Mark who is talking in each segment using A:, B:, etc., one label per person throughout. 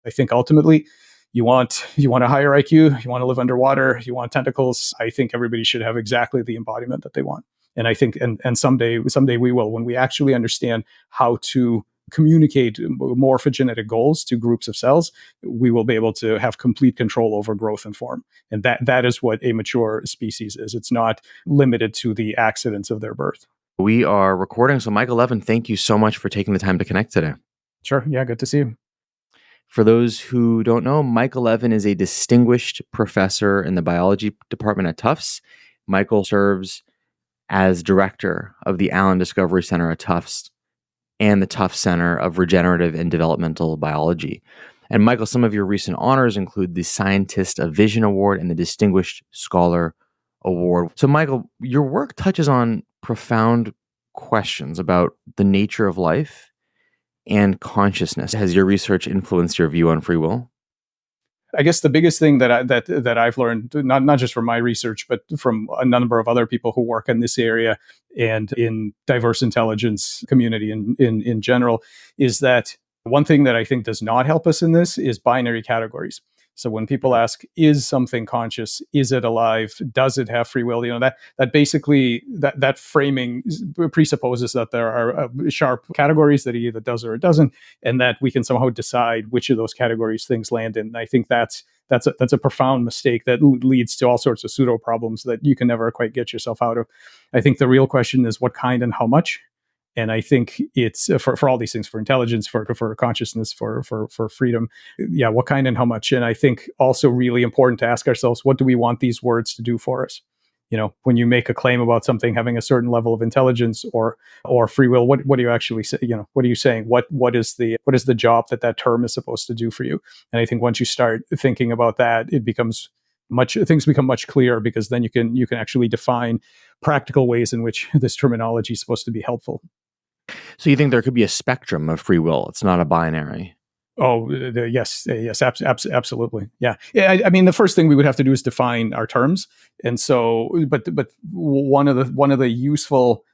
A: I think ultimately you want a higher IQ, you want to live underwater, you want tentacles. I think everybody should have exactly the embodiment that they want. And I think and someday we will, when we actually understand how to communicate morphogenetic goals to groups of cells, we will be able to have complete control over growth and form. And that is what a mature species is. It's not limited to the accidents of their birth.
B: We are recording. So Michael Levin, thank you so much for taking the time to connect today.
A: Sure. Yeah, good to see you.
B: For those who don't know, Michael Levin is a distinguished professor in the biology department at Tufts. Michael serves as director of the Allen Discovery Center at Tufts and the Tufts Center of Regenerative and Developmental Biology. And Michael, some of your recent honors include the Scientist of Vision Award and the Distinguished Scholar Award. So Michael, your work touches on profound questions about the nature of life and consciousness. Has your research influenced your view on free will?
A: I guess the biggest thing that I've learned, not just from my research, but from a number of other people who work in this area and in diverse intelligence community in general, is that one thing that I think does not help us in this is binary categories. So when people ask, is something conscious? Is it alive? Does it have free will? That basically that framing presupposes that there are sharp categories that it either does or it doesn't, and that we can somehow decide which of those categories things land in. And I think that's a profound mistake that leads to all sorts of pseudo problems that you can never quite get yourself out of. I think the real question is what kind and how much. And I think it's for all these things, for intelligence, for consciousness, for freedom. Yeah, what kind and how much. And I think also really important to ask ourselves, what do we want these words to do for us? When you make a claim about something having a certain level of intelligence or free will, what do you actually say? What are you saying? What is the job that term is supposed to do for you? And I think once you start thinking about that, things become much clearer, because then you can actually define practical ways in which this terminology is supposed to be helpful.
B: So you think there could be a spectrum of free will? It's not a binary.
A: Oh, yes, absolutely. Yeah. I mean, the first thing we would have to do is define our terms. And so, but one of the useful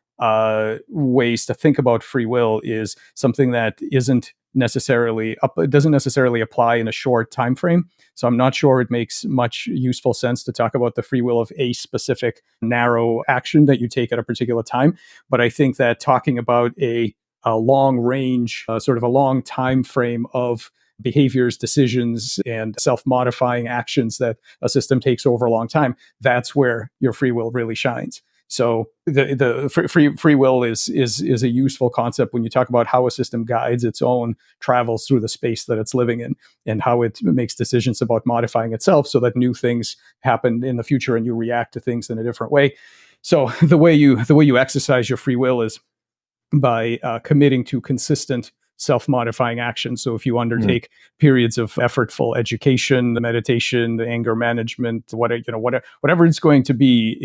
A: ways to think about free will is something that doesn't necessarily apply in a short time frame. So I'm not sure it makes much useful sense to talk about the free will of a specific narrow action that you take at a particular time. But I think that talking about a long range, sort of a long time frame of behaviors, decisions, and self-modifying actions that a system takes over a long time, that's where your free will really shines. So the free will is a useful concept when you talk about how a system guides its own travels through the space that it's living in, and how it makes decisions about modifying itself so that new things happen in the future and you react to things in a different way. So the way you exercise your free will is by committing to consistent self-modifying action. So if you undertake periods of effortful education, meditation, anger management, whatever it's going to be,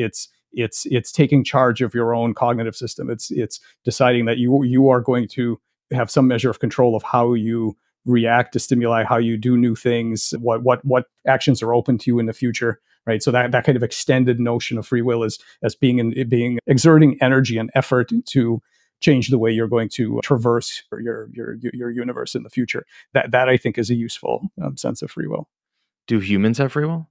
A: it's taking charge of your own cognitive system. It's deciding that you are going to have some measure of control of how you react to stimuli, how you do new things, what actions are open to you in the future. Right. So that kind of extended notion of free will is as being exerting energy and effort to change the way you're going to traverse your universe in the future. That I think is a useful sense of free will.
B: Do humans have free will?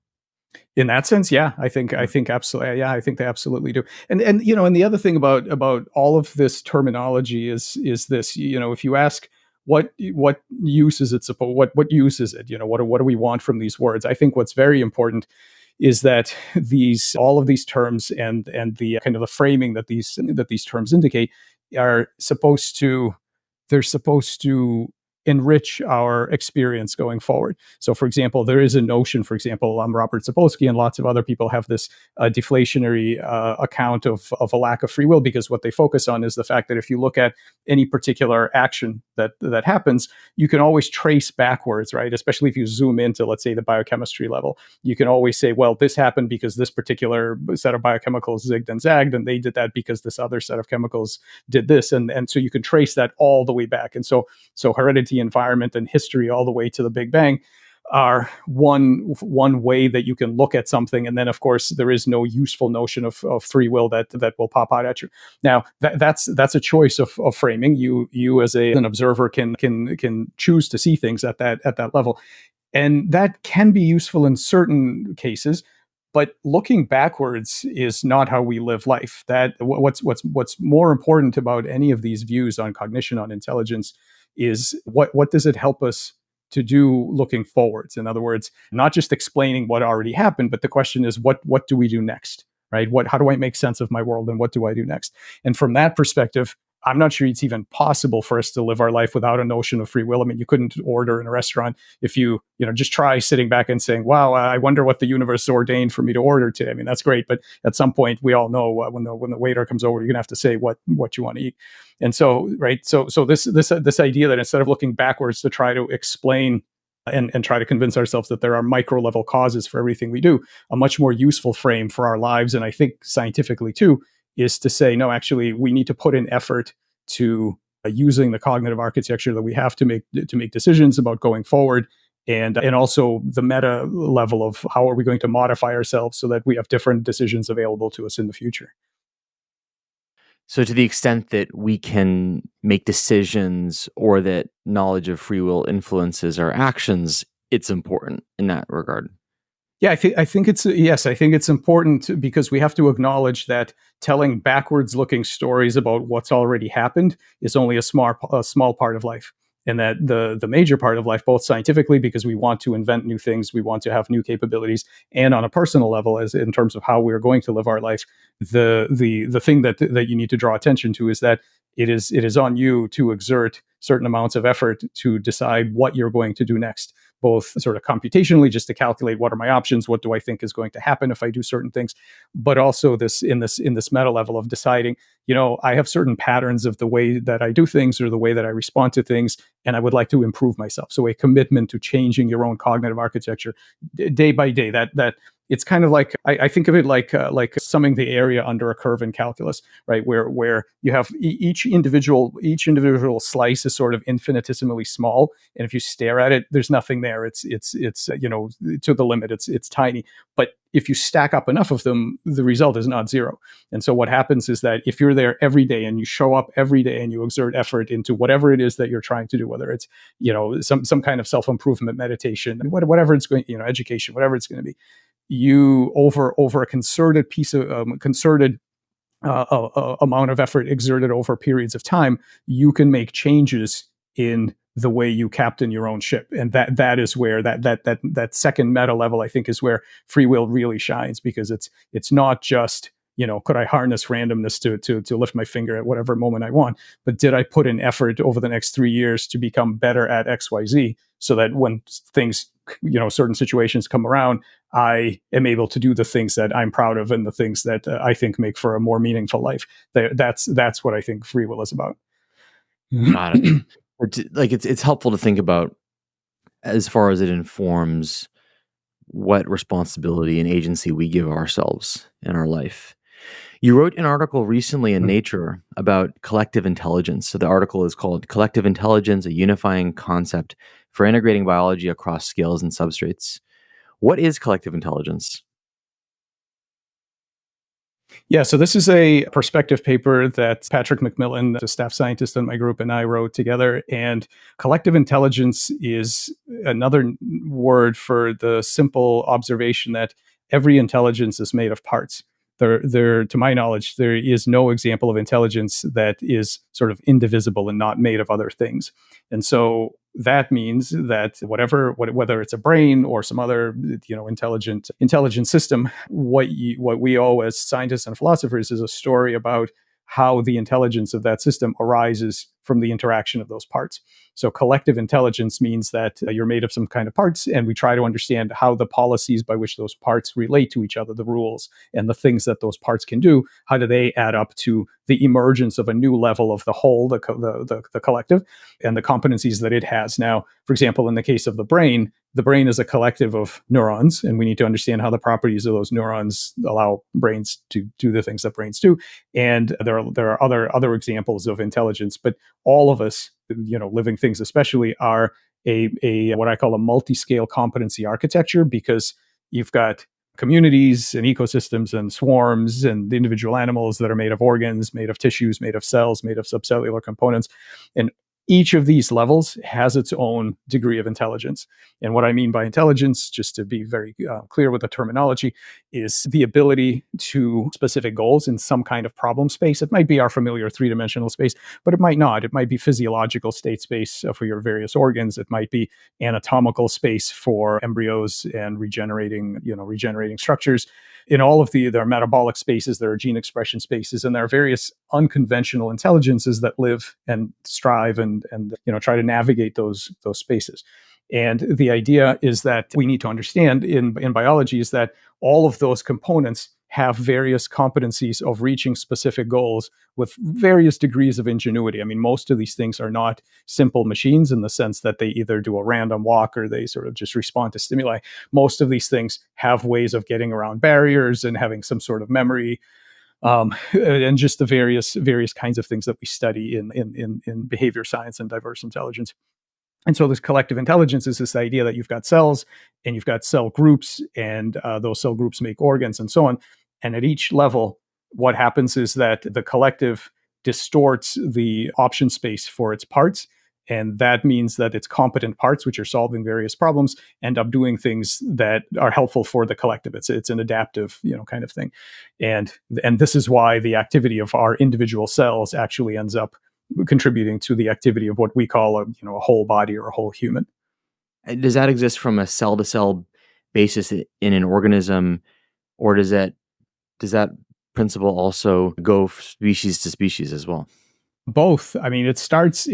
A: In that sense, yeah, I think absolutely, yeah, I think they absolutely do. And the other thing about all of this terminology is this, if you ask what use is it what use is it, what do we want from these words? I think what's very important is that all of these terms and the kind of the framing that these terms indicate are supposed to enrich our experience going forward. So, for example, there is a notion, Robert Sapolsky and lots of other people have this deflationary account of a lack of free will, because what they focus on is the fact that if you look at any particular action that happens, you can always trace backwards, right? Especially if you zoom into, let's say, the biochemistry level, you can always say, well, this happened because this particular set of biochemicals zigged and zagged, and they did that because this other set of chemicals did this, and so you can trace that all the way back. And so heredity, environment, and history all the way to the Big Bang are one way that you can look at something, and then of course there is no useful notion of free will that will pop out at you. Now that's a choice of framing. You as an observer can choose to see things at that level, and that can be useful in certain cases. But looking backwards is not how we live life. That what's more important about any of these views on cognition, on intelligence, is what does it help us to do looking forwards? In other words, not just explaining what already happened, but the question is what do we do next? Right? How do I make sense of my world, and what do I do next? And from that perspective, I'm not sure it's even possible for us to live our life without a notion of free will. I mean, you couldn't order in a restaurant if you just try sitting back and saying, wow, I wonder what the universe ordained for me to order today. I mean, that's great. But at some point, we all know when the waiter comes over, you're going to have to say what you want to eat. And so, right. So this idea that instead of looking backwards to try to explain and try to convince ourselves that there are micro level causes for everything we do, a much more useful frame for our lives, and I think scientifically too, is to say, no, actually, we need to put in effort to using the cognitive architecture that we have to make decisions about going forward, and also the meta level of how are we going to modify ourselves so that we have different decisions available to us in the future.
B: So, to the extent that we can make decisions or that knowledge of free will influences our actions, it's important in that regard.
A: Yeah, I think it's yes. I think it's important because we have to acknowledge that telling backwards looking stories about what's already happened is only a small part of life, and that the major part of life, both scientifically because we want to invent new things, we want to have new capabilities, and on a personal level, as in terms of how we're going to live our life, the thing that you need to draw attention to is that it is on you to exert certain amounts of effort to decide what you're going to do next, both sort of computationally, just to calculate what are my options, what do I think is going to happen if I do certain things, but also this meta level of deciding, I have certain patterns of the way that I do things or the way that I respond to things, and I would like to improve myself. So a commitment to changing your own cognitive architecture day by day. That it's kind of like I think of it like summing the area under a curve in calculus, right? Where you have each individual slice is sort of infinitesimally small, and if you stare at it, there's nothing there. It's to the limit. It's tiny, but if you stack up enough of them, the result is not zero. And so what happens is that if you're there every day and you show up every day and you exert effort into whatever it is that you're trying to do, whether it's some kind of self-improvement, meditation, whatever it's going, education, whatever it's going to be, you over a concerted piece of concerted amount of effort exerted over periods of time, you can make changes in the way you captain your own ship, and that is where that second meta level, I think, is where free will really shines, because it's not just could I harness randomness to lift my finger at whatever moment I want, but did I put in effort over the next 3 years to become better at XYZ, so that when things certain situations come around, I am able to do the things that I'm proud of and the things that I think make for a more meaningful life. That's what I think free will is about.
B: Got it. It's helpful to think about as far as it informs what responsibility and agency we give ourselves in our life. You wrote an article recently in Nature about collective intelligence. So the article is called "Collective Intelligence: A Unifying Concept for Integrating Biology Across Scales and Substrates." What is collective intelligence?
A: Yeah, so this is a perspective paper that Patrick McMillan, the staff scientist in my group, and I wrote together. And collective intelligence is another word for the simple observation that every intelligence is made of parts. To my knowledge, there is no example of intelligence that is sort of indivisible and not made of other things. And so that means that whether it's a brain or some other intelligent system, what we owe as scientists and philosophers is a story about how the intelligence of that system arises from the interaction of those parts. So collective intelligence means that you're made of some kind of parts, and we try to understand how the policies by which those parts relate to each other, the rules and the things that those parts can do, how do they add up to the emergence of a new level of the whole, the collective, and the competencies that it has. Now, for example, in the case of the brain is a collective of neurons, and we need to understand how the properties of those neurons allow brains to do the things that brains do. And there are other examples of intelligence, but all of us, living things especially, are a what I call a multi-scale competency architecture, because you've got communities and ecosystems and swarms and individual animals that are made of organs, made of tissues, made of cells, made of subcellular components. And each of these levels has its own degree of intelligence. And what I mean by intelligence, just to be very clear with the terminology, is the ability to specific goals in some kind of problem space. It might be our familiar three-dimensional space, but it might not. It might be physiological state space for your various organs. It might be anatomical space for embryos and regenerating structures. In all of there are metabolic spaces, there are gene expression spaces, and there are various unconventional intelligences that live and strive and try to navigate those spaces. And the idea is that we need to understand in biology is that all of those components have various competencies of reaching specific goals with various degrees of ingenuity. I mean, most of these things are not simple machines in the sense that they either do a random walk or they sort of just respond to stimuli. Most of these things have ways of getting around barriers and having some sort of memory, and just the various kinds of things that we study in behavior science and diverse intelligence. And so this collective intelligence is this idea that you've got cells and you've got cell groups, and those cell groups make organs and so on. And at each level, what happens is that the collective distorts the option space for its parts. And that means that its competent parts, which are solving various problems, end up doing things that are helpful for the collective. It's an adaptive, kind of thing. And this is why the activity of our individual cells actually ends up contributing to the activity of what we call a whole body or a whole human.
B: Does that exist from a cell to cell basis in an organism, or does that principle also go species to species as well?
A: Both. I mean, it starts,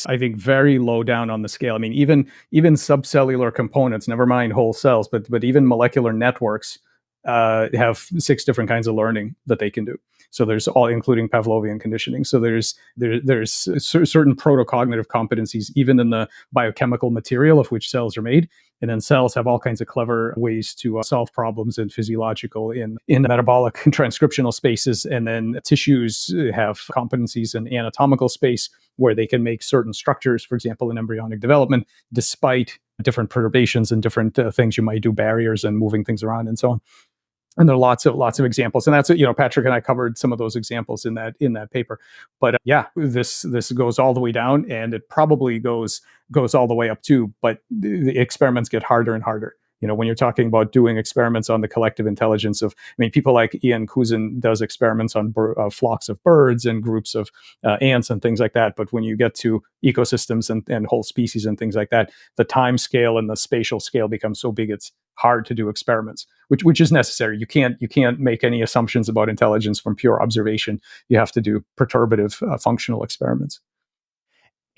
A: I think, very low down on the scale. I mean, even subcellular components, never mind whole cells, but even molecular networks have 6 different kinds of learning that they can do. So there's all, including Pavlovian conditioning. So there's certain protocognitive competencies even in the biochemical material of which cells are made. And then cells have all kinds of clever ways to solve problems in physiological, in metabolic, transcriptional spaces. And then tissues have competencies in anatomical space where they can make certain structures, for example, in embryonic development, despite different perturbations and different things you might do, barriers and moving things around and so on. And there are lots of examples, and that's Patrick and I covered some of those examples in that paper. But this goes all the way down, and it probably goes all the way up too. But the experiments get harder and harder. When you're talking about doing experiments on the collective intelligence of, people like Ian Cousin does experiments on flocks of birds and groups of ants and things like that. But when you get to ecosystems and whole species and things like that, the time scale and the spatial scale becomes so big it's hard to do experiments, which is necessary. You can't make any assumptions about intelligence from pure observation. You have to do perturbative functional experiments.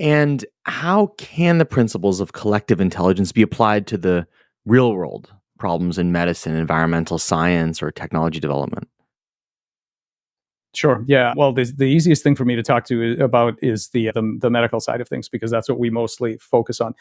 B: And how can the principles of collective intelligence be applied to the real world problems in medicine, environmental science, or technology development?
A: Sure. Yeah. Well, the easiest thing for me to talk about is the medical side of things, because that's what we mostly focus on.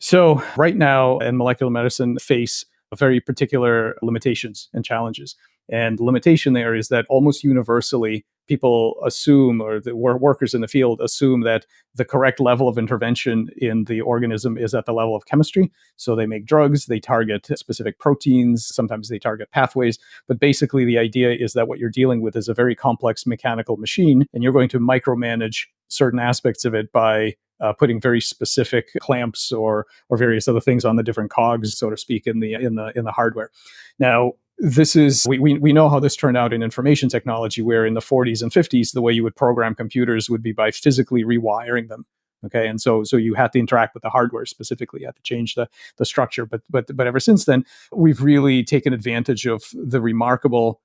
A: So right now, in molecular medicine, face very particular limitations and challenges. And the limitation there is that almost universally, people assume, or the workers in the field assume, that the correct level of intervention in the organism is at the level of chemistry. So they make drugs, they target specific proteins, sometimes they target pathways. But basically, the idea is that what you're dealing with is a very complex mechanical machine, and you're going to micromanage certain aspects of it by putting very specific clamps or various other things on the different cogs, so to speak, in the hardware. Now, this is we know how this turned out in information technology, where in the 40s and 50s, the way you would program computers would be by physically rewiring them. Okay, and so you had to interact with the hardware specifically, you had to change the structure. But ever since then, we've really taken advantage of the remarkable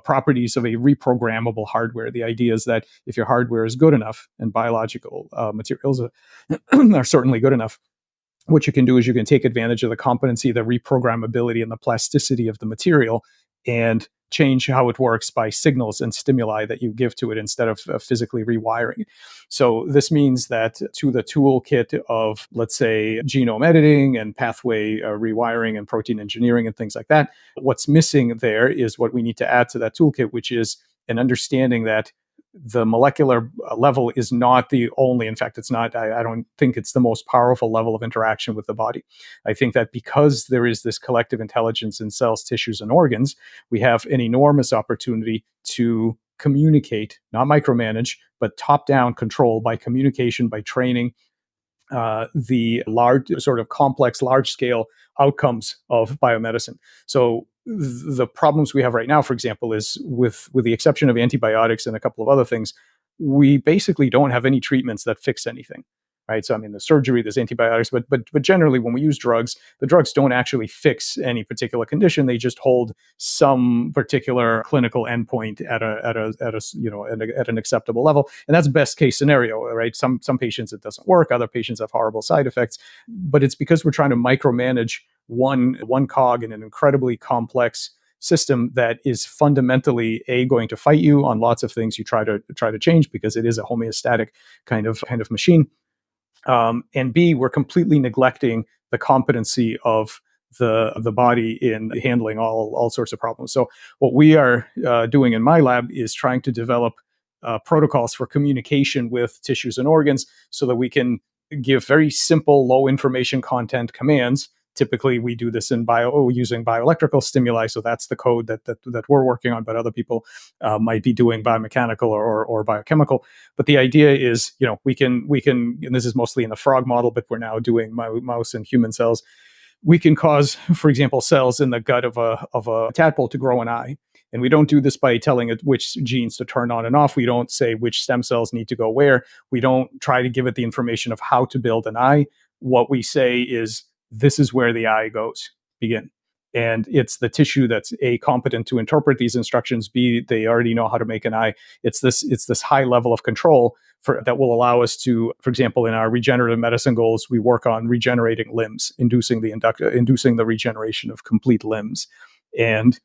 A: properties of a reprogrammable hardware. The idea is that if your hardware is good enough, and biological materials are certainly good enough, what you can do is you can take advantage of the competency, the reprogrammability, and the plasticity of the material, and change how it works by signals and stimuli that you give to it instead of physically rewiring. So this means that to the toolkit of, let's say, genome editing and pathway rewiring and protein engineering and things like that, what's missing there is what we need to add to that toolkit, which is an understanding that the molecular level is not the only, in fact, it's not, I don't think it's the most powerful level of interaction with the body. I think that because there is this collective intelligence in cells, tissues, and organs, we have an enormous opportunity to communicate, not micromanage, but top-down control by communication, by training, the large, sort of complex, large-scale outcomes of biomedicine. So the problems we have right now, for example, is with the exception of antibiotics and a couple of other things, we basically don't have any treatments that fix anything. Right. So I mean, the surgery, there's antibiotics, but generally, when we use drugs, the drugs don't actually fix any particular condition. They just hold some particular clinical endpoint at an acceptable level, and that's best case scenario. Right. Some patients it doesn't work. Other patients have horrible side effects. But it's because we're trying to micromanage one cog in an incredibly complex system that is fundamentally going to fight you on lots of things you try to change, because it is a homeostatic kind of machine. And B, we're completely neglecting the competency of the body in handling all sorts of problems. So what we are doing in my lab is trying to develop protocols for communication with tissues and organs, so that we can give very simple, low information content commands. Typically, we do this in using bioelectrical stimuli, so that's the code that we're working on. But other people might be doing biomechanical or biochemical. But the idea is, we can, and this is mostly in the frog model, but we're now doing mouse and human cells. We can cause, for example, cells in the gut of a tadpole to grow an eye. And we don't do this by telling it which genes to turn on and off. We don't say which stem cells need to go where. We don't try to give it the information of how to build an eye. What we say is, this is where the eye goes, begin. And it's the tissue that's A, competent to interpret these instructions, B, they already know how to make an eye. It's this high level of control that will allow us to, for example, in our regenerative medicine goals, we work on regenerating limbs, inducing the regeneration of complete limbs. And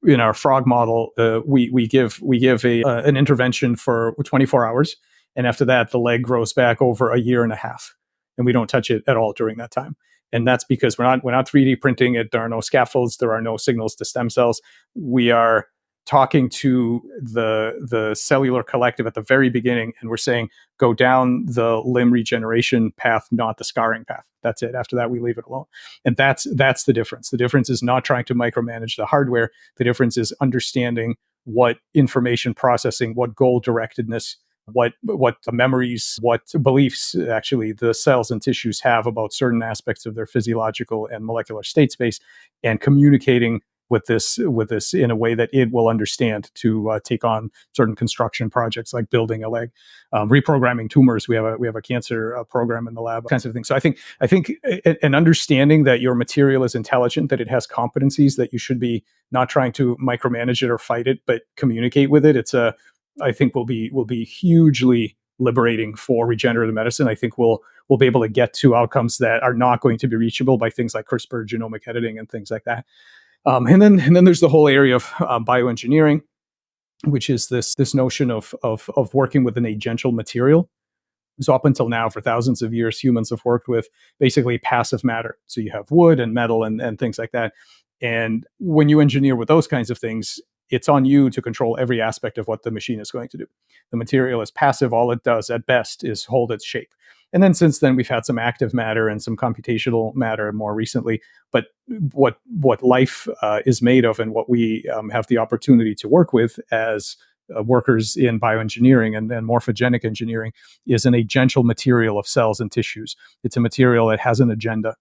A: in our frog model, we give an intervention for 24 hours, and after that, the leg grows back over a year and a half, and we don't touch it at all during that time. And that's because we're not 3D printing it. There are no scaffolds. There are no signals to stem cells. We are talking to the cellular collective at the very beginning, and we're saying, go down the limb regeneration path, not the scarring path. That's it. After that, we leave it alone. And that's the difference. The difference is not trying to micromanage the hardware. The difference is understanding what information processing, what goal directedness, what memories, what beliefs actually the cells and tissues have about certain aspects of their physiological and molecular state space, and communicating with this in a way that it will understand to take on certain construction projects like building a leg, reprogramming tumors. We have a cancer program in the lab, kinds of things. So I think an understanding that your material is intelligent, that it has competencies, that you should be not trying to micromanage it or fight it, but communicate with it. I think will be hugely liberating for regenerative medicine. I think we'll be able to get to outcomes that are not going to be reachable by things like CRISPR, genomic editing, and things like that. And then there's the whole area of bioengineering, which is this notion of working with an agential material. So up until now, for thousands of years, humans have worked with basically passive matter. So you have wood and metal and things like that. And when you engineer with those kinds of things, it's on you to control every aspect of what the machine is going to do. The material is passive. All it does at best is hold its shape. And then since then, we've had some active matter and some computational matter more recently. But what life is made of, and what we have the opportunity to work with as workers in bioengineering and morphogenic engineering, is an agential material of cells and tissues. It's a material that has an agenda.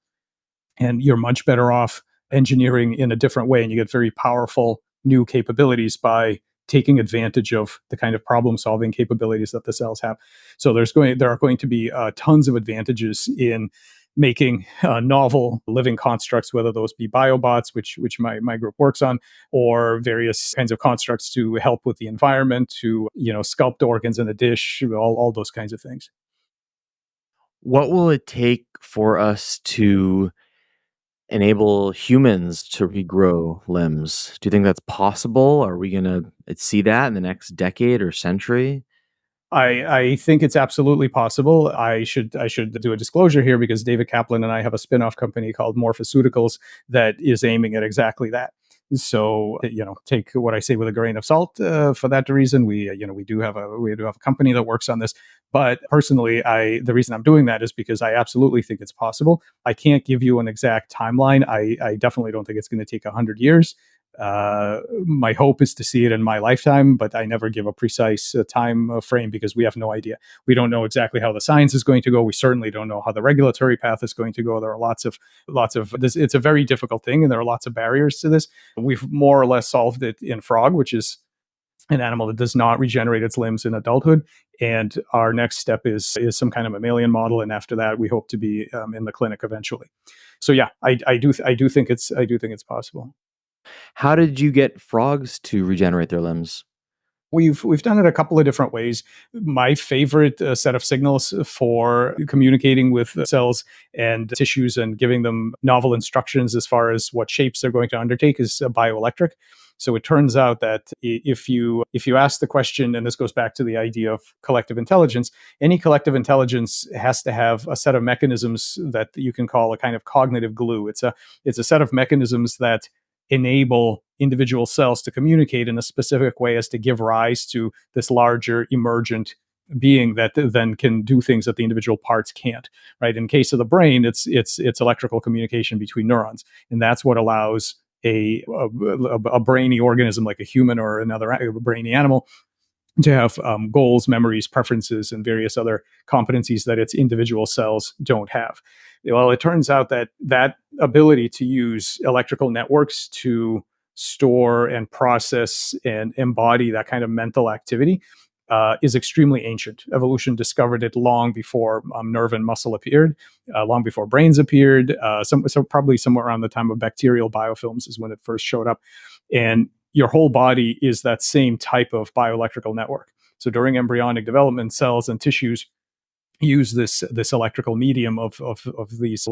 A: And you're much better off engineering in a different way, and you get very powerful new capabilities by taking advantage of the kind of problem-solving capabilities that the cells have. So there are going to be tons of advantages in making novel living constructs, whether those be biobots, which my group works on, or various kinds of constructs to help with the environment, to sculpt organs in a dish, all those kinds of things.
B: What will it take for us to enable humans to regrow limbs? Do you think that's possible? Are we going to see that in the next decade or century?
A: I think it's absolutely possible. I should do a disclosure here, because David Kaplan and I have a spin-off company called Morphoceuticals that is aiming at exactly that. So, take what I say with a grain of salt. For that reason, we do have a company that works on this. But personally, the reason I'm doing that is because I absolutely think it's possible. I can't give you an exact timeline. I definitely don't think it's going to take 100 years. My hope is to see it in my lifetime, but I never give a precise time frame because we have no idea. We don't know exactly how the science is going to go. We certainly don't know how the regulatory path is going to go. There are lots of this. It's a very difficult thing, and there are lots of barriers to this. We've more or less solved it in frog, which is an animal that does not regenerate its limbs in adulthood. And our next step is some kind of mammalian model, and after that, we hope to be in the clinic eventually. So yeah, I do think it's possible.
B: How did you get frogs to regenerate their limbs?
A: We've done it a couple of different ways. My favorite set of signals for communicating with cells and tissues and giving them novel instructions as far as what shapes they're going to undertake is bioelectric. So it turns out that if you ask the question, and this goes back to the idea of collective intelligence, any collective intelligence has to have a set of mechanisms that you can call a kind of cognitive glue. It's a set of mechanisms that enable individual cells to communicate in a specific way as to give rise to this larger emergent being that then can do things that the individual parts can't. Right? In case of the brain, it's electrical communication between neurons, and that's what allows a brainy organism like a human or another brainy animal to have goals, memories, preferences, and various other competencies that its individual cells don't have. Well, it turns out that ability to use electrical networks to store and process and embody that kind of mental activity is extremely ancient. Evolution discovered it long before nerve and muscle appeared, long before brains appeared. So probably somewhere around the time of bacterial biofilms is when it first showed up. And your whole body is that same type of bioelectrical network. So during embryonic development, cells and tissues use this electrical medium of these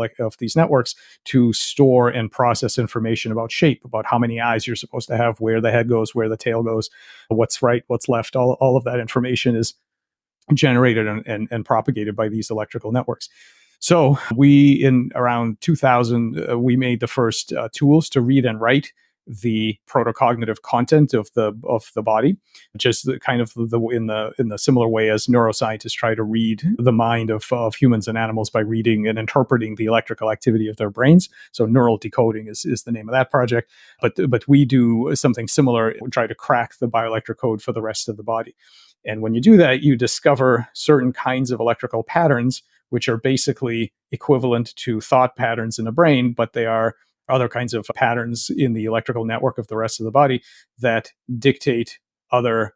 A: networks to store and process information about shape, about how many eyes you're supposed to have, where the head goes, where the tail goes, what's right, what's left. All of that information is generated and propagated by these electrical networks. So in around 2000, we made the first tools to read and write the protocognitive content of the body, just in the similar way as neuroscientists try to read the mind of humans and animals by reading and interpreting the electrical activity of their brains. So neural decoding is the name of that project. But we do something similar. We try to crack the bioelectric code for the rest of the body. And when you do that, you discover certain kinds of electrical patterns, which are basically equivalent to thought patterns in the brain, but they are other kinds of patterns in the electrical network of the rest of the body that dictate other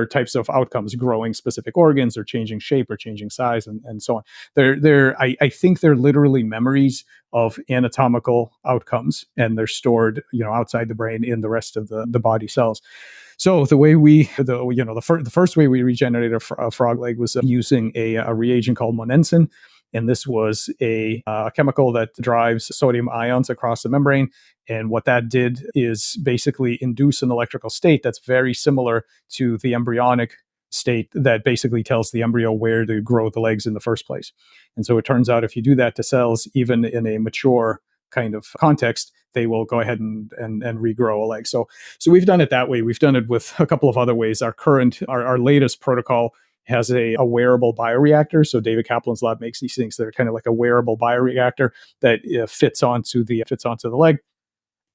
A: types of outcomes, growing specific organs or changing shape or changing size and so on. I think they're literally memories of anatomical outcomes, and they're stored outside the brain in the rest of the body cells. So the first way we regenerated a frog leg was using a reagent called monensin. And this was a chemical that drives sodium ions across the membrane. And what that did is basically induce an electrical state that's very similar to the embryonic state that basically tells the embryo where to grow the legs in the first place. And so it turns out if you do that to cells, even in a mature kind of context, they will go ahead and regrow a leg. So we've done it that way. We've done it with a couple of other ways. Our latest protocol has a wearable bioreactor. So David Kaplan's lab makes these things that are kind of like a wearable bioreactor that fits onto the leg.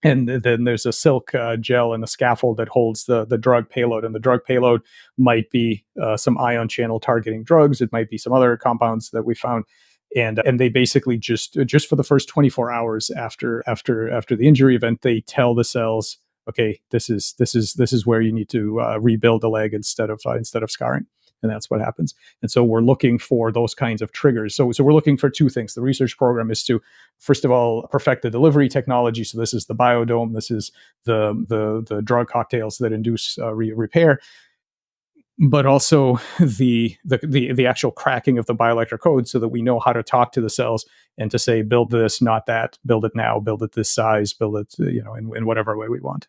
A: And then there's a silk gel and a scaffold that holds the drug payload. And the drug payload might be some ion channel targeting drugs. It might be some other compounds that we found. And they basically just for the first 24 hours after the injury event, they tell the cells, okay, this is where you need to rebuild the leg instead of scarring. And that's what happens. And so we're looking for those kinds of triggers. So we're looking for two things. The research program is to, first of all, perfect the delivery technology. So this is the biodome. This is the drug cocktails that induce repair. But also the actual cracking of the bioelectric code, so that we know how to talk to the cells and to say, build this, not that, build it now, build it this size, build it in whatever way we want.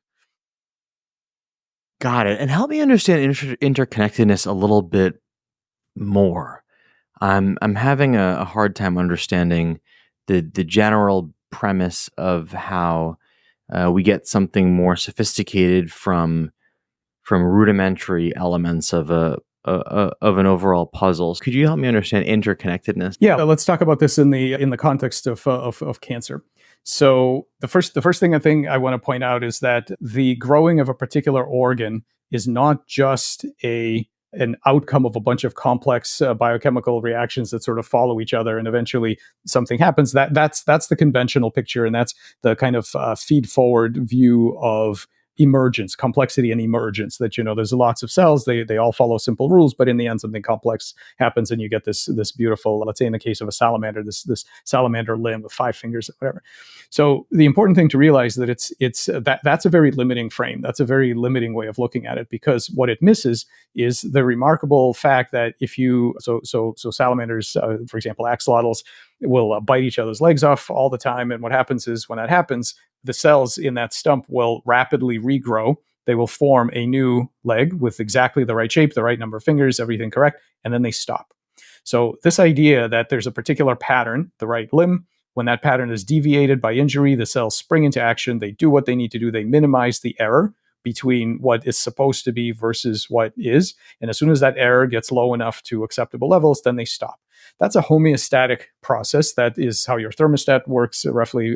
B: Got it. And help me understand interconnectedness a little bit more. I'm having a hard time understanding the general premise of how we get something more sophisticated from rudimentary elements of of an overall puzzle. Could you help me understand interconnectedness?
A: Yeah, let's talk about this in the context of cancer. So the first thing I want to point out is that the growing of a particular organ is not just an outcome of a bunch of complex biochemical reactions that sort of follow each other, and eventually something happens. That's the conventional picture, and that's the kind of feed forward view of emergence, complexity and emergence. That there's lots of cells, they all follow simple rules, but in the end something complex happens, and you get this beautiful, let's say in the case of a salamander, this salamander limb with 5 fingers, whatever. So the important thing to realize that that's a very limiting frame. That's a very limiting way of looking at it, because what it misses is the remarkable fact that if you so salamanders, for example, axolotls, will bite each other's legs off all the time, and what happens is when that happens, the cells in that stump will rapidly regrow. They will form a new leg with exactly the right shape, the right number of fingers, everything correct, and then they stop. So this idea that there's a particular pattern, the right limb, when that pattern is deviated by injury, the cells spring into action, they do what they need to do, they minimize the error between what is supposed to be versus what is. And as soon as that error gets low enough to acceptable levels, then they stop. That's a homeostatic process. That is how your thermostat works, roughly,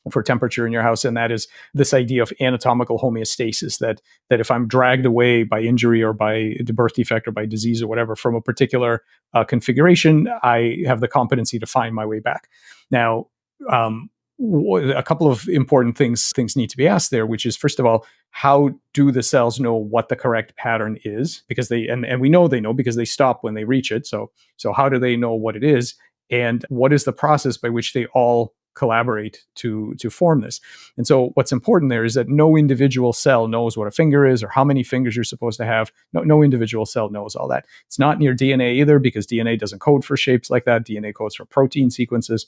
A: for temperature in your house, and that is this idea of anatomical homeostasis, that if I'm dragged away by injury or by the birth defect or by disease or whatever from a particular configuration, I have the competency to find my way back. Now, a couple of important things need to be asked there, which is, first of all, how do the cells know what the correct pattern is? Because and we know they know because they stop when they reach it. So how do they know what it is? And what is the process by which they all collaborate to form this? And so what's important there is that no individual cell knows what a finger is or how many fingers you're supposed to have. No individual cell knows all that. It's not in your DNA either, because DNA doesn't code for shapes like that. DNA codes for protein sequences.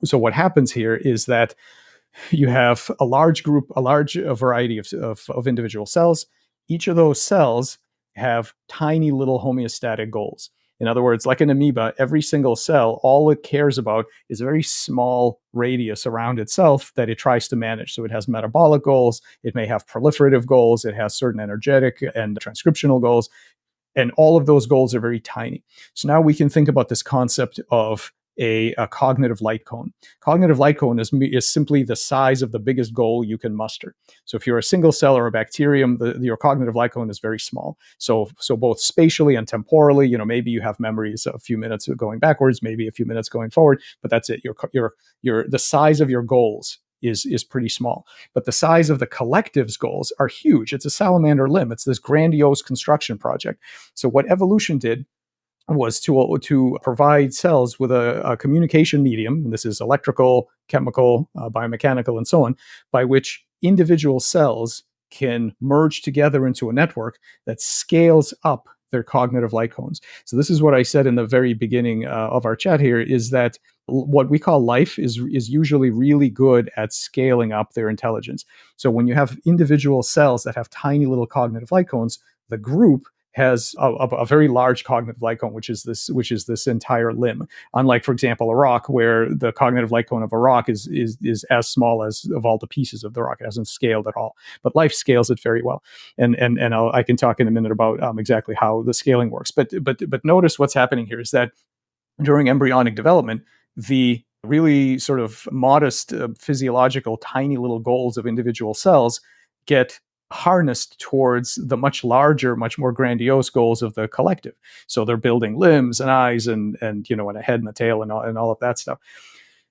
A: So what happens here is that you have a large variety of individual cells. Each of those cells have tiny little homeostatic goals. In other words, like an amoeba, every single cell, all it cares about is a very small radius around itself that it tries to manage. So it has metabolic goals, it may have proliferative goals, it has certain energetic and transcriptional goals, and all of those goals are very tiny. So now we can think about this concept of a cognitive light cone. Cognitive light cone is simply the size of the biggest goal you can muster. So if you're a single cell or a bacterium, your cognitive light cone is very small. So both spatially and temporally, maybe you have memories a few minutes going backwards, maybe a few minutes going forward, but that's it. The size of your goals is pretty small. But the size of the collective's goals are huge. It's a salamander limb. It's this grandiose construction project. So what evolution did was to provide cells with a communication medium, and this is electrical, chemical, biomechanical, and so on, by which individual cells can merge together into a network that scales up their cognitive light cones. So this is what I said in the very beginning of our chat here, is that what we call life is usually really good at scaling up their intelligence. So when you have individual cells that have tiny little cognitive light cones, the group has a very large cognitive light cone, which is this entire limb. Unlike, for example, a rock, where the cognitive light cone of a rock is as small as of all the pieces of the rock. It hasn't scaled at all. But life scales it very well, and I can talk in a minute about exactly how the scaling works. But notice what's happening here is that during embryonic development, the really sort of modest physiological tiny little goals of individual cells get harnessed towards the much larger, much more grandiose goals of the collective. So they're building limbs and eyes and a head and a tail and all of that stuff.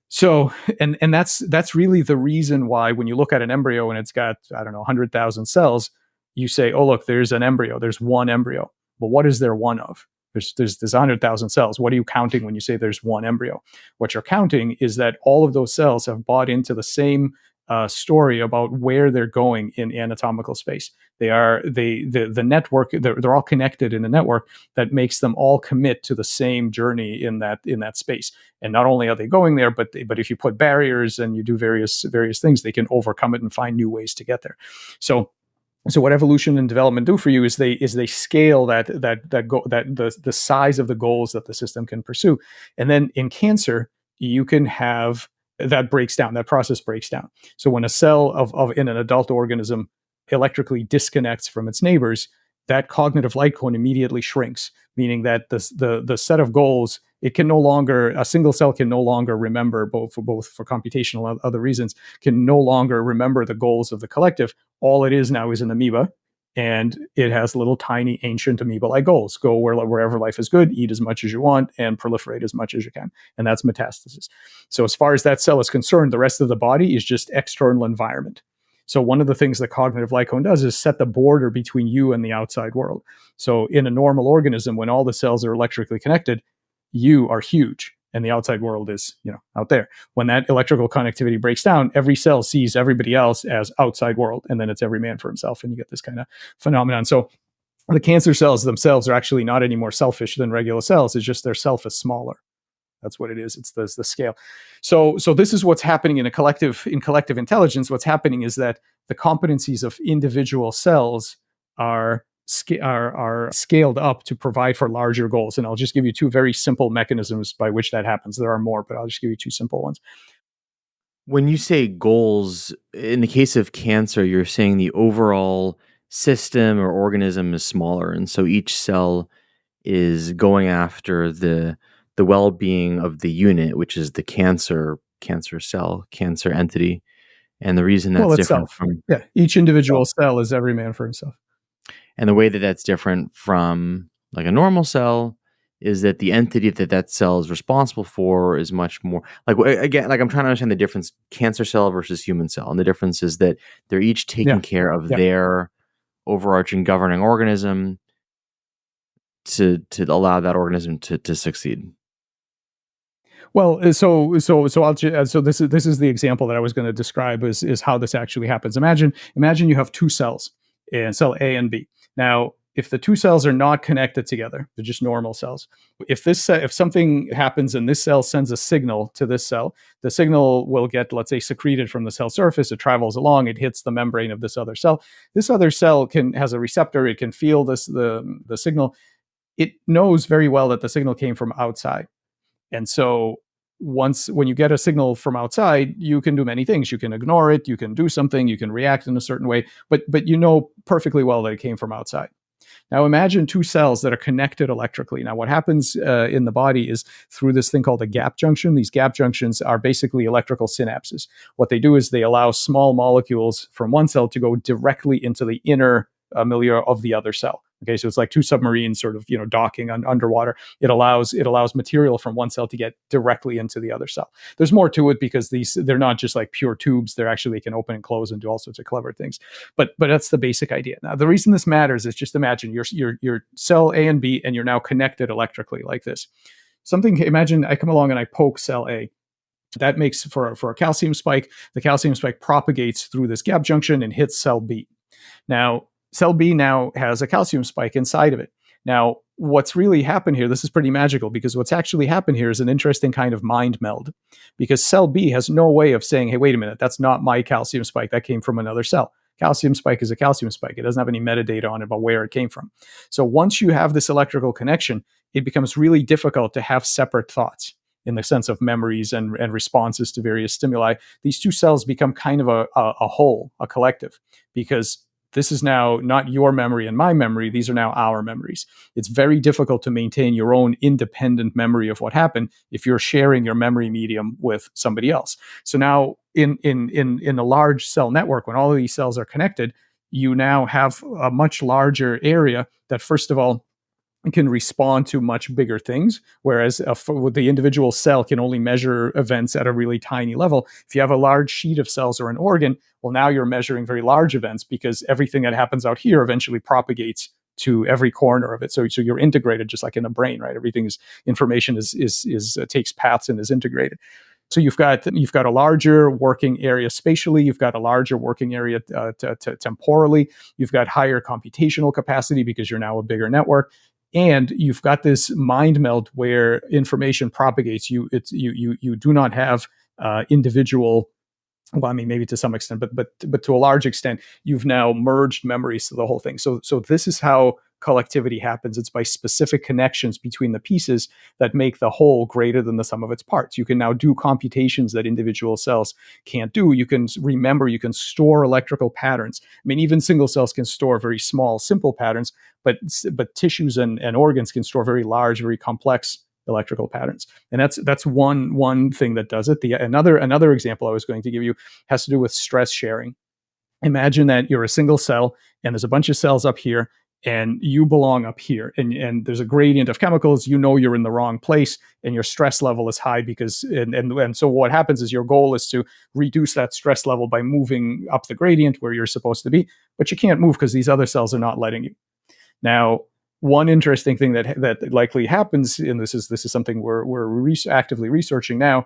A: So and that's really the reason why when you look at an embryo and it's got, I don't know, 100,000 cells, you say, oh look, there's an embryo. There's one embryo. But what is there one of? There's 100,000 cells. What are you counting when you say there's one embryo? What you're counting is that all of those cells have bought into the same story about where they're going in anatomical space. The network. They're all connected in a network that makes them all commit to the same journey in that space. And not only are they going there, but if you put barriers and you do various things, they can overcome it and find new ways to get there. So what evolution and development do for you is they scale the size of the goals that the system can pursue. And then in cancer, you can have that breaks down. That process breaks down. So when a cell of in an adult organism electrically disconnects from its neighbors, that cognitive light cone immediately shrinks, meaning that the set of goals, it can no longer, a single cell can no longer remember, both for computational and other reasons, can no longer remember the goals of the collective. All it is now is an amoeba, and it has little tiny ancient amoeba-like goals. Go wherever life is good, eat as much as you want, and proliferate as much as you can. And that's metastasis. So as far as that cell is concerned, the rest of the body is just external environment. So one of the things the cognitive light cone does is set the border between you and the outside world. So in a normal organism, when all the cells are electrically connected, you are huge and the outside world is, out there. When that electrical connectivity breaks down, every cell sees everybody else as outside world, and then it's every man for himself, and you get this kind of phenomenon. So the cancer cells themselves are actually not any more selfish than regular cells. It's just their self is smaller. That's what it is. It's the scale. So this is what's happening in collective intelligence. What's happening is that the competencies of individual cells are scaled up to provide for larger goals. And I'll just give you two very simple mechanisms by which that happens. There are more, but I'll just give you two simple ones.
B: When you say goals, in the case of cancer, you're saying the overall system or organism is smaller, and so each cell is going after the well-being of the unit, which is the cancer cell, cancer entity. And the reason that's different
A: itself.
B: from
A: Each individual cell is every man for himself.
B: And the way that that's different from like a normal cell is that the entity that cell is responsible for is much more like, again, like I'm trying to understand the difference, cancer cell versus human cell. And the difference is that they're each taking care of their overarching governing organism to allow that organism to succeed.
A: Well, so this is the example that I was going to describe is how this actually happens. Imagine you have two cells, and cell A and B. Now, if the two cells are not connected together, they're just normal cells. If something happens and this cell sends a signal to this cell, the signal will get, let's say, secreted from the cell surface. It travels along, it hits the membrane of this other cell. This other cell has a receptor. It can feel the signal. It knows very well that the signal came from outside. And so when you get a signal from outside, you can do many things. You can ignore it, you can do something, you can react in a certain way, but you know perfectly well that it came from outside. Now imagine two cells that are connected electrically. Now what happens in the body is through this thing called a gap junction. These gap junctions are basically electrical synapses. What they do is they allow small molecules from one cell to go directly into the inner milieu of the other cell. Okay, so it's like two submarines sort of, docking underwater. It allows material from one cell to get directly into the other cell. There's more to it because they're not just like pure tubes. They're actually, they can open and close and do all sorts of clever things. But that's the basic idea. Now, the reason this matters is just imagine your cell A and B, and you're now connected electrically like this. Imagine I come along and I poke cell A. That makes for a calcium spike. The calcium spike propagates through this gap junction and hits cell B. Now, cell B now has a calcium spike inside of it. Now, what's really happened here, this is pretty magical, because what's actually happened here is an interesting kind of mind meld, because cell B has no way of saying, hey, wait a minute, that's not my calcium spike. That came from another cell. Calcium spike is a calcium spike. It doesn't have any metadata on it about where it came from. So once you have this electrical connection, it becomes really difficult to have separate thoughts in the sense of memories and responses to various stimuli. These two cells become kind of a whole, a collective, because this is now not your memory and my memory. These are now our memories. It's very difficult to maintain your own independent memory of what happened if you're sharing your memory medium with somebody else. So now in a large cell network, when all of these cells are connected, you now have a much larger area that, first of all, can respond to much bigger things, whereas the individual cell can only measure events at a really tiny level. If you have a large sheet of cells or an organ, well, now you're measuring very large events, because everything that happens out here eventually propagates to every corner of it. So you're integrated, just like in the brain, right? Information takes paths and is integrated. So you've got a larger working area spatially. You've got a larger working area temporally. You've got higher computational capacity because you're now a bigger network. And you've got this mind meld where information propagates. You do not have individual. Well, I mean, maybe to some extent, but to a large extent, you've now merged memories to the whole thing. So this is how collectivity happens. It's by specific connections between the pieces that make the whole greater than the sum of its parts. You can now do computations that individual cells can't do. You can remember, you can store electrical patterns. I mean, even single cells can store very small, simple patterns, but tissues and organs can store very large, very complex electrical patterns. And that's one thing that does it. Another example I was going to give you has to do with stress sharing. Imagine that you're a single cell and there's a bunch of cells up here and you belong up here, and there's a gradient of chemicals. You know you're in the wrong place and your stress level is high because and so what happens is your goal is to reduce that stress level by moving up the gradient where you're supposed to be, but you can't move because these other cells are not letting you. Now, one interesting thing that likely happens, and this is something we're actively researching now,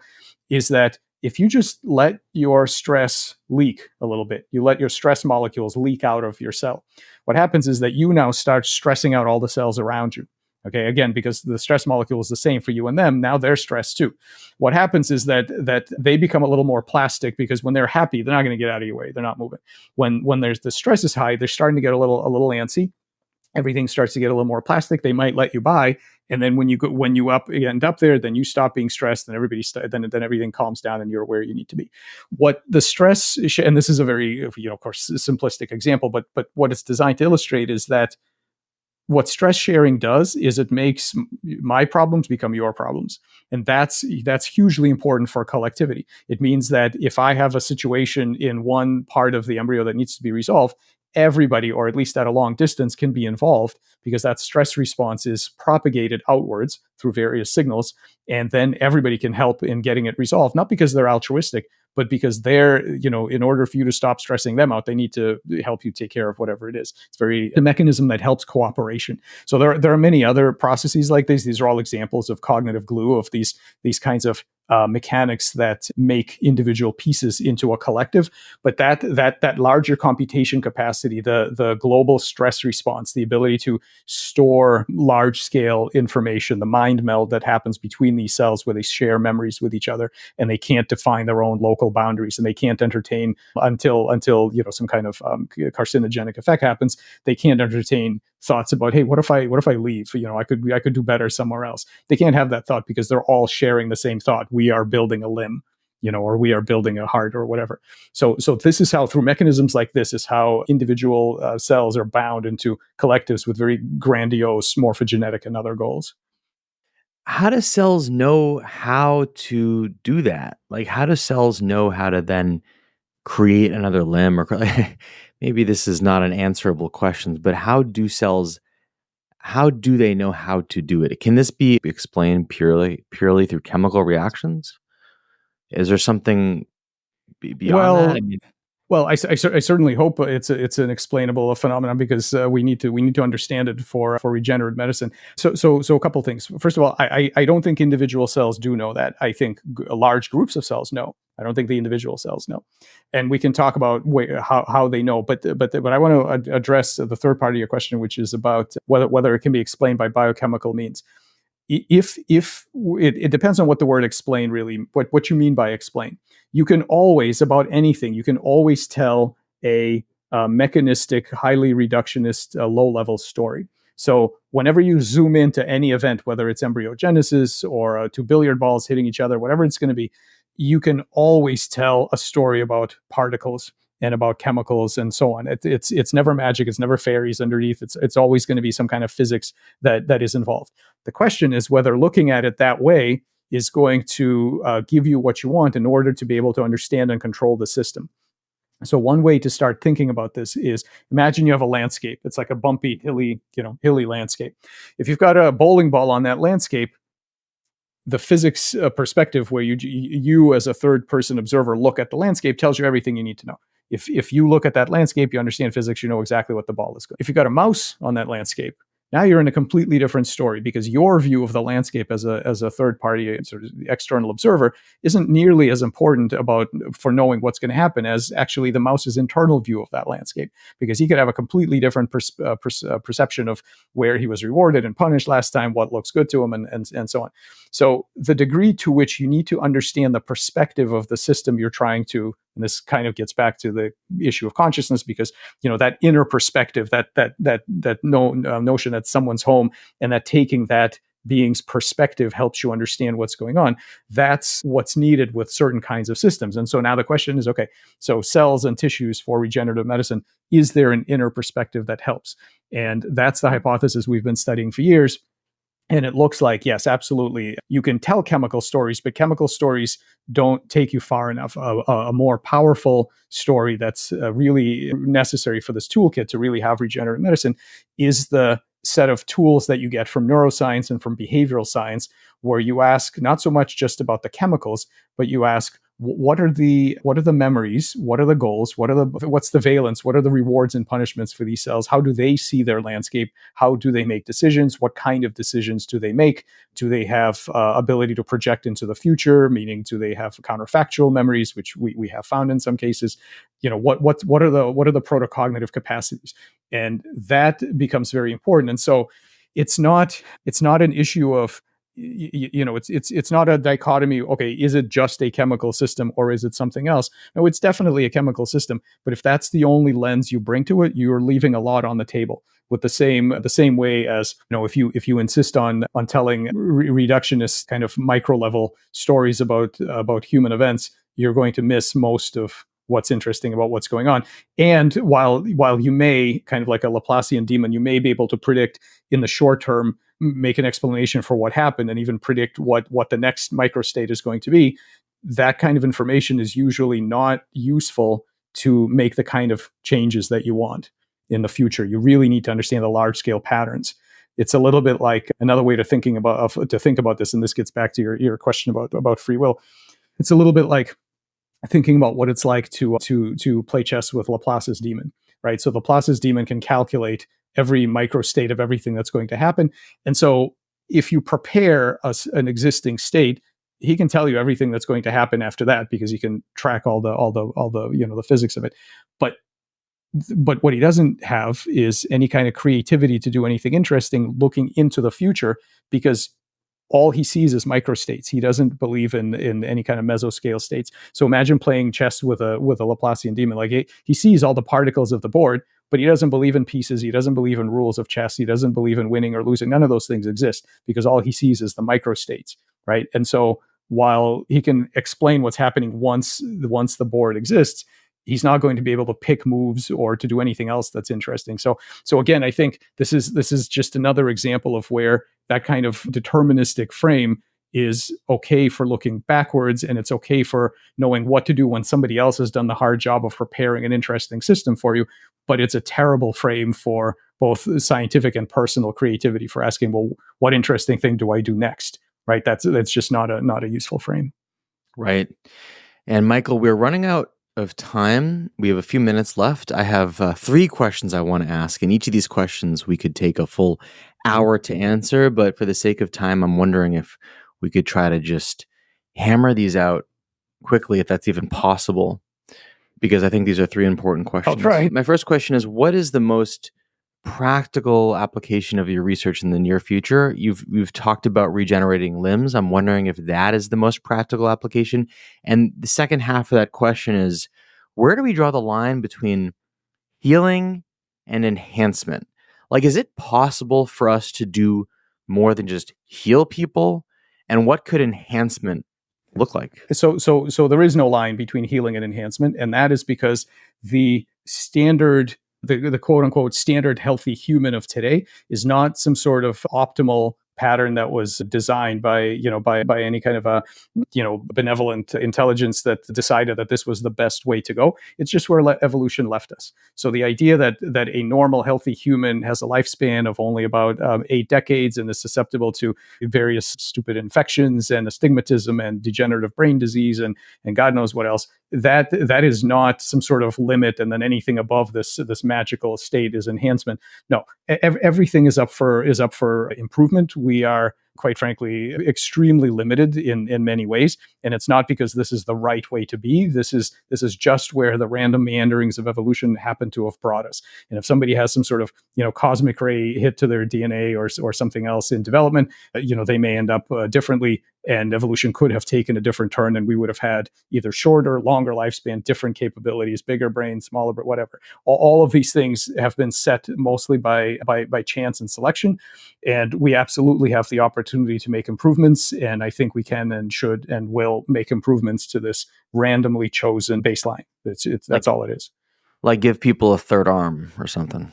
A: is that if you just let your stress leak a little bit, you let your stress molecules leak out of your cell, what happens is that you now start stressing out all the cells around you. Okay, again, because the stress molecule is the same for you and them, now they're stressed too. What happens is that they become a little more plastic because when they're happy, they're not going to get out of your way. They're not moving. When there's the stress is high, they're starting to get a little antsy. Everything starts to get a little more plastic. They might let you by, and then when you end up there, then you stop being stressed, and then everything calms down, and you're where you need to be. What the stress, and this is a very, of course, simplistic example, but what it's designed to illustrate is that what stress sharing does is it makes my problems become your problems, and that's hugely important for collectivity. It means that if I have a situation in one part of the embryo that needs to be resolved, everybody, or at least at a long distance, can be involved because that stress response is propagated outwards through various signals, and then everybody can help in getting it resolved, not because they're altruistic, but because they're, in order for you to stop stressing them out, they need to help you take care of whatever it is. It's a mechanism that helps cooperation. So there are many other processes like these. These are all examples of cognitive glue, of these kinds of mechanics that make individual pieces into a collective. But that larger computation capacity, the global stress response, the ability to store large scale information, the mind meld that happens between these cells where they share memories with each other and they can't define their own local boundaries, and they can't entertain until some kind of carcinogenic effect happens. They can't entertain thoughts about, hey, what if I leave? I could do better somewhere else. They can't have that thought because they're all sharing the same thought. We are building a limb, or we are building a heart or whatever. So this is how, through mechanisms like this, is how individual cells are bound into collectives with very grandiose morphogenetic and other goals.
B: How do cells know how to do that? Like, how do cells know how to then create another limb? Or maybe this is not an answerable question, but how do they know how to do it? Can this be explained purely through chemical reactions? Is there something beyond that? I mean,
A: Well, I certainly hope it's an explainable phenomenon, because we need to understand it for regenerative medicine. So a couple of things. First of all, I don't think individual cells do know that. I think large groups of cells know. I don't think the individual cells know, and we can talk about how they know. But I want to address the third part of your question, which is about whether it can be explained by biochemical means. If it depends on what the word explain really, what you mean by explain. You can always, about anything, you can always tell a mechanistic, highly reductionist, low-level story. So whenever you zoom into any event, whether it's embryogenesis or two billiard balls hitting each other, whatever it's going to be, you can always tell a story about particles and about chemicals and so on. It's never magic. It's never fairies underneath. It's always going to be some kind of physics that is involved. The question is whether looking at it that way is going to give you what you want in order to be able to understand and control the system. So one way to start thinking about this is, imagine you have a landscape. It's like a bumpy, hilly landscape. If you've got a bowling ball on that landscape, the physics perspective, where you as a third person observer look at the landscape, tells you everything you need to know. If you look at that landscape, you understand physics, you know exactly what the ball is. If you've got a mouse on that landscape, now you're in a completely different story, because your view of the landscape as a third party, sort of external observer, isn't nearly as important for knowing what's going to happen as actually the mouse's internal view of that landscape, because he could have a completely different perception of where he was rewarded and punished last time, what looks good to him, and so on. So the degree to which you need to understand the perspective of the system you're trying to And this kind of gets back to the issue of consciousness, because that inner perspective, notion that someone's home, and that taking that being's perspective helps you understand what's going on. That's what's needed with certain kinds of systems. And so now the question is, okay, so cells and tissues for regenerative medicine, is there an inner perspective that helps? And that's the hypothesis we've been studying for years. And it looks like, yes, absolutely. You can tell chemical stories, but chemical stories don't take you far enough. A more powerful story that's really necessary for this toolkit to really have regenerative medicine is the set of tools that you get from neuroscience and from behavioral science, where you ask not so much just about the chemicals, but you ask, what are the memories? What are the goals? What's the valence? What are the rewards and punishments for these cells? How do they see their landscape? How do they make decisions? What kind of decisions do they make? Do they have ability to project into the future? Meaning, do they have counterfactual memories, which we have found in some cases? What are the protocognitive capacities? And that becomes very important. And so it's not an issue of, it's not a dichotomy. Okay, is it just a chemical system or is it something else? No, it's definitely a chemical system. But if that's the only lens you bring to it, you're leaving a lot on the table. With the same way as, if you insist on telling reductionist kind of micro level stories about human events, you're going to miss most of what's interesting about what's going on. And while you may, kind of like a Laplacian demon, you may be able to predict in the short term, make an explanation for what happened, and even predict what the next microstate is going to be, that kind of information is usually not useful to make the kind of changes that you want in the future. You really need to understand the large scale patterns. It's a little bit like another way to think about this, and this gets back to your question about free will. It's a little bit like thinking about what it's like to play chess with Laplace's demon, right? So Laplace's demon can calculate every microstate of everything that's going to happen. And so if you prepare an existing state, he can tell you everything that's going to happen after that, because he can track all the the physics of it. But what he doesn't have is any kind of creativity to do anything interesting looking into the future, because all he sees is microstates. He doesn't believe in any kind of mesoscale states. So imagine playing chess with a Laplacian demon. Like he sees all the particles of the board, but he doesn't believe in pieces. He doesn't believe in rules of chess. He doesn't believe in winning or losing. None of those things exist, because all he sees is the microstates, right? And so while he can explain what's happening once the board exists, he's not going to be able to pick moves or to do anything else that's interesting. So again, I think this is just another example of where that kind of deterministic frame is okay for looking backwards, and it's okay for knowing what to do when somebody else has done the hard job of preparing an interesting system for you. But it's a terrible frame for both scientific and personal creativity, for asking, well, what interesting thing do I do next? Right? That's just not a useful frame.
B: Right. And Michael, we're running out of time. We have a few minutes left. I have 3 questions I want to ask, and each of these questions we could take a full hour to answer, but for the sake of time, I'm wondering if we could try to just hammer these out quickly, if that's even possible, because I think these are 3 important questions.
A: I'll try.
B: My first question is, what is the most practical application of your research in the near future? You've talked about regenerating limbs. I'm wondering if that is the most practical application. And the second half of that question is, where do we draw the line between healing and enhancement? Like, is it possible for us to do more than just heal people? And what could enhancement look like?
A: So there is no line between healing and enhancement, and that is because the standard, the quote unquote standard healthy human of today is not some sort of optimal pattern that was designed by any kind of a benevolent intelligence that decided that this was the best way to go. It's just where evolution left us. So the idea that a normal healthy human has a lifespan of only about 8 decades and is susceptible to various stupid infections and astigmatism and degenerative brain disease and God knows what else, that is not some sort of limit, and then anything above this magical state is enhancement. No, everything is up for improvement. We are quite frankly, extremely limited in many ways. And it's not because this is the right way to be. This is just where the random meanderings of evolution happen to have brought us. And if somebody has some sort of cosmic ray hit to their DNA or something else in development, they may end up differently, and evolution could have taken a different turn, and we would have had either shorter, longer lifespan, different capabilities, bigger brains, smaller, but whatever. All of these things have been set mostly by chance and selection, and we absolutely have the opportunity to make improvements. And I think we can and should and will make improvements to this randomly chosen baseline. That's all it is.
B: Like give people a third arm or something.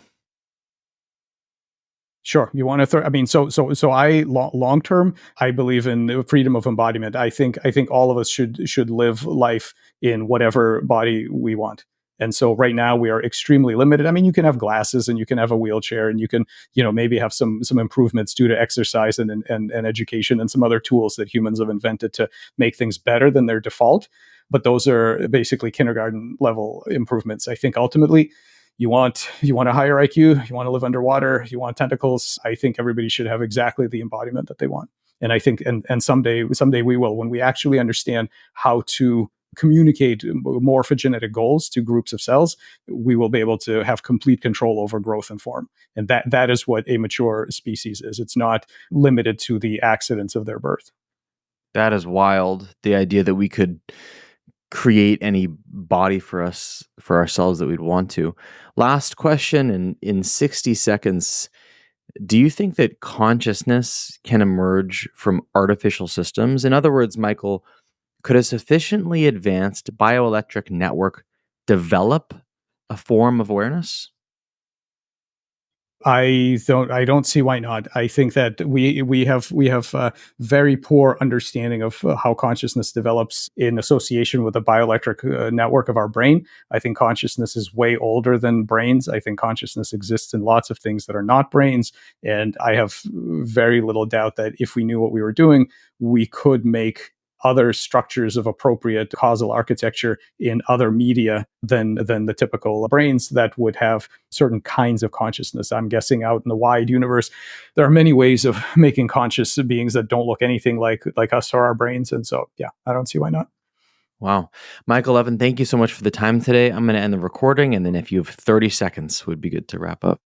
A: Sure. You want to I mean, so I long term, I believe in freedom of embodiment. I think all of us should live life in whatever body we want. And so right now we are extremely limited. I mean, you can have glasses and you can have a wheelchair and you can, maybe have some improvements due to exercise and education and some other tools that humans have invented to make things better than their default. But those are basically kindergarten level improvements. I think ultimately you want a higher IQ, you want to live underwater, you want tentacles. I think everybody should have exactly the embodiment that they want. And I think, and someday we will, when we actually understand how to communicate morphogenetic goals to groups of cells, we will be able to have complete control over growth and form. And that is what a mature species is. It's not limited to the accidents of their birth.
B: That is wild. The idea that we could create any body for ourselves that we'd want to. Last question in 60 seconds. Do you think that consciousness can emerge from artificial systems? In other words, Michael, could a sufficiently advanced bioelectric network develop a form of awareness?
A: I don't see why not. I think that we have very poor understanding of how consciousness develops in association with the bioelectric network of our brain. I think consciousness is way older than brains. I think consciousness exists in lots of things that are not brains, and I have very little doubt that if we knew what we were doing, we could make other structures of appropriate causal architecture in other media than the typical brains that would have certain kinds of consciousness. I'm guessing out in the wide universe, there are many ways of making conscious beings that don't look anything like us or our brains. And so, yeah, I don't see why not.
B: Wow. Michael Levin, thank you so much for the time today. I'm going to end the recording, and then if you have 30 seconds, would be good to wrap up.